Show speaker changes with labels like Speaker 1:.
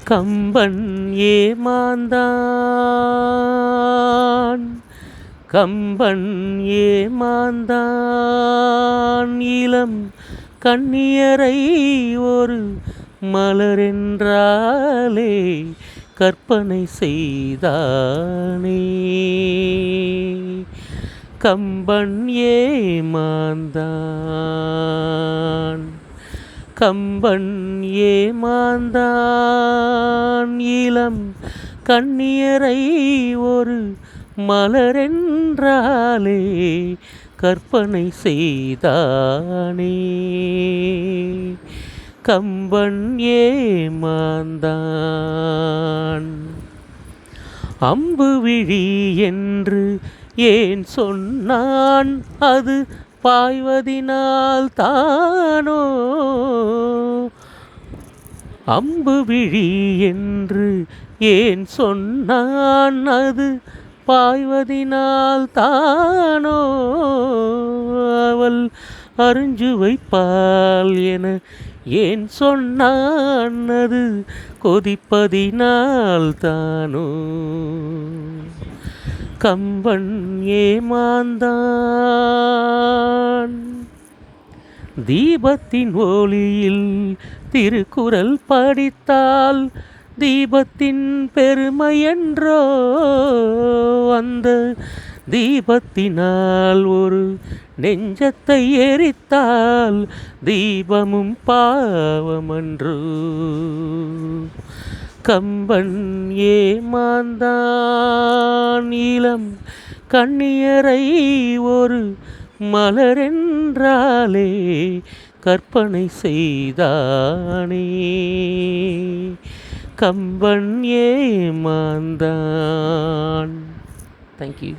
Speaker 1: கம்பன் ஏமாந்தான், கம்பன் ஏமாந்தான், இளம் கண்ணியரை ஒரு மலரென்றாலே கற்பனை செய்தானே. கம்பன் ஏமாந்தான், கம்பன் ஏமாந்தான், இளம் கண்ணியரை ஒரு மலரென்றாலே கற்பனை செய்தானே. கம்பன் ஏமாந்தான். அம்பு விழி என்று ஏன் சொன்னான், அது பாய்வதினால் தானோ. அம்பு விழி என்று ஏன் சொன்னான், அது பாய்வதினால் தானோ. அவள் அருஞ்சுவைப்பால் என ஏன் சொன்னான், அது கொதிப்பதினால் தானோ. கம்பன் ஏமாந்தான். தீபத்தின் ஒளியில் திருக்குறள் படித்தால் தீபத்தின் பெருமையென்றோ. அந்த தீபத்தினால் ஒரு நெஞ்சத்தை எரித்தால் தீபமும் பாவமன்றோ. கம்பன் ஏமாந்தான், இளம் கண்ணியரை ஒரு மலரென்றாலே கற்பனை செய்தானே. கம்பன் ஏமாந்தான். தேங்க்யூ.